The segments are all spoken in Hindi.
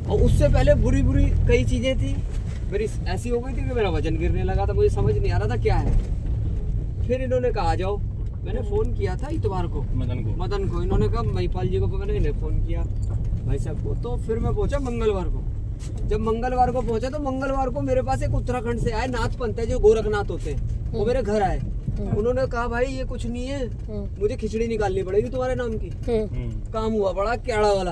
और उससे पहले बुरी बुरी कई चीजें थी। मेरी ऐसी हो गई थी कि मेरा वजन गिरने लगा था, मुझे समझ नहीं आ रहा था क्या है। फिर इन्होंने कहा आ जाओ, मैंने फ़ोन किया था इतवार को मदन को, इन्होंने कहा महिपाल जी को, मैंने इन्हें फ़ोन किया भाई साहब को। तो फिर मैं पहुंचा मंगलवार को। जब मंगलवार को पहुंचा तो मंगलवार को मेरे पास एक उत्तराखंड से आए नाथ पंत है जो गोरखनाथ होते हैं, वो मेरे घर आए। उन्होंने कहा भाई ये कुछ नहीं है, मुझे खिचड़ी निकालनी पड़ेगी तुम्हारे नाम की, काम हुआ बड़ा कैड़ा वाला।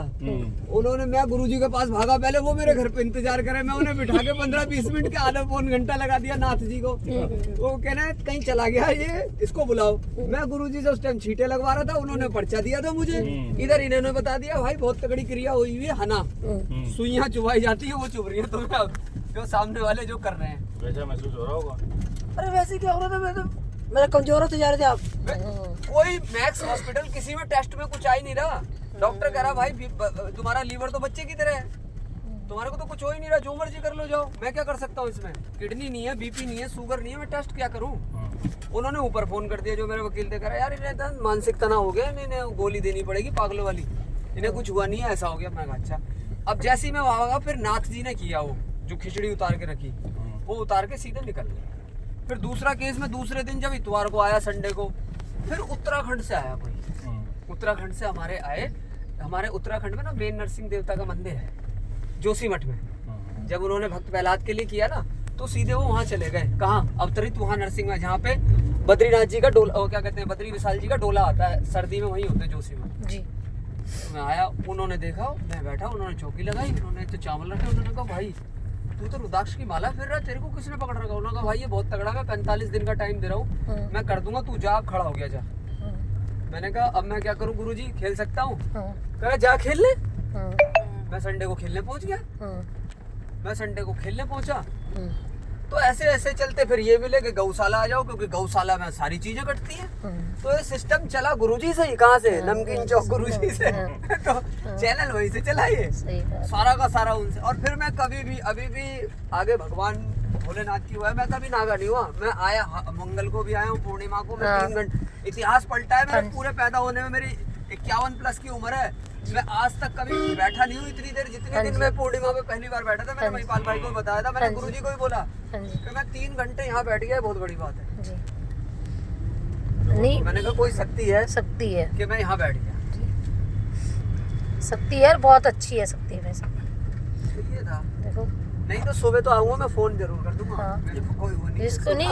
उन्होंने, मैं गुरुजी के पास भागा, पहले वो मेरे घर पे इंतजार करे, मैं उन्हें बिठा के 15-20 मिनट के आधा पौन घंटा लगा दिया नाथ जी को। वो कहना है कहीं चला गया ये, इसको बुलाओ। मैं गुरुजी से उस टाइम छींटे लगवा रहा था, उन्होंने पर्चा दिया था मुझे, इधर इन्होंने बता दिया भाई बहुत तगड़ी क्रिया हुई हुई है, हना सुइयां चुभाई जाती है, वो चुभ रही है तुम्हें अब, जो सामने वाले जो कर रहे हैं। वैसा महसूस हो रहा होगा? अरे वैसे क्या हो रहा था, मैं तो मेरा कमजोर होते जा रहे थे आप। कोई मैक्स हॉस्पिटल किसी में टेस्ट में कुछ आ ही नहीं रहा। डॉक्टर कह रहा भाई तुम्हारा लीवर तो बच्चे की तरह है, तुम्हारे को तो कुछ हो ही नहीं रहा, जो मर्जी कर लो जाओ, मैं क्या कर सकता हूँ इसमें, किडनी नहीं है, बीपी नहीं है, शुगर नहीं है, मैं टेस्ट क्या करूँ। उन्होंने ऊपर फोन कर दिया जो मेरे वकील थे, कह रहा यार इन्हें मानसिक तनाव हो गया, इन्हें गोली देनी पड़ेगी पागलों वाली, इन्हें कुछ हुआ नहीं है, ऐसा हो गया। मैं अच्छा। अब जैसे ही मैं वहाँ गया, फिर नाथ जी ने किया वो जो खिचड़ी उतार के रखी, वो उतार के सीधे निकल गए। फिर दूसरा केस में दूसरे दिन जब इतवार को आया, संडे को, फिर उत्तराखंड से आया कोई, उत्तराखंड से हमारे आए। हमारे उत्तराखंड में ना मेन नरसिंह देवता का मंदिर है जोशीमठ में। जब उन्होंने भक्त प्रहलाद के लिए किया ना, तो सीधे वो वहाँ चले गए, कहाँ अवतरित, वहाँ नरसिंह में, जहाँ पे बद्रीनाथ जी का डोला, क्या कहते हैं, बद्री विशाल जी का डोला आता है, सर्दी में वहीं होते हैं जोशीमठ जी। मैं आया, उन्होंने देखा, मैं बैठा, उन्होंने चौकी लगाई, उन्होंने तो चावल रखे, उन्होंने कहा भाई तू तो रुद्राक्ष की माला फिर रहा, तेरे को किसने पकड़ रखा। उन्होंने कहा भाई ये बहुत तगड़ा है, 45 दिन का टाइम दे रहा हूँ, मैं कर दूंगा, तू जा, खड़ा हो गया जा। मैंने कहा अब मैं क्या करूँ गुरुजी, खेल सकता हूँ? कहा जा खेल ले। मैं संडे को खेलने पहुंच गया। मैं संडे को खेलने पहुंचा, तो ऐसे ऐसे चलते फिर ये मिले कि गौशाला आ जाओ, क्योंकि गौशाला में सारी चीजें कटती हैं। तो ये सिस्टम चला गुरुजी से ही, कहाँ से, नमकीन चौक गुरुजी से। तो चैनल वहीं से चला ये सारा का सारा उनसे। और फिर मैं कभी भी, अभी भी आगे भगवान भोलेनाथ की हुआ है, मैं कभी नागा नहीं हुआ। मैं आया मंगल को भी आया हूँ, पूर्णिमा को, मैं 3 घंटे, इतिहास पलटा है मेरे पूरे पैदा होने में, मेरी 51 प्लस की उम्र है, मैं आज तक कभी बैठा नहीं हूँ इतनी देर जितने दिन मैं पूर्णिमा में पहली बार बैठा था। मैंने महिपाल भाई को बताया था, मैंने गुरुजी को भी बोला कि मैं 3 घंटे यहाँ बैठ गया, बहुत बड़ी बात है जी। नहीं, मैंने कहा कोई शक्ति है कि मैं यहाँ बैठ गया, शक्ति है, बहुत अच्छी है शक्ति वैसे। ये था, देखो नहीं तो सुबह तो आऊंगा, मैं फोन जरूर कर दूंगा। हाँ। मेरे को कोई वो नहीं, जिसको नहीं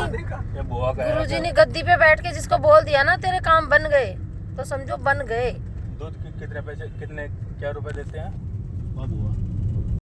गुरुजी ने गद्दी पे बैठ के जिसको बोल दिया ना तेरे काम बन गए, तो समझो बन गए। दूध कितने पैसे, कितने क्या रुपए देते हैं? बहुत हुआ।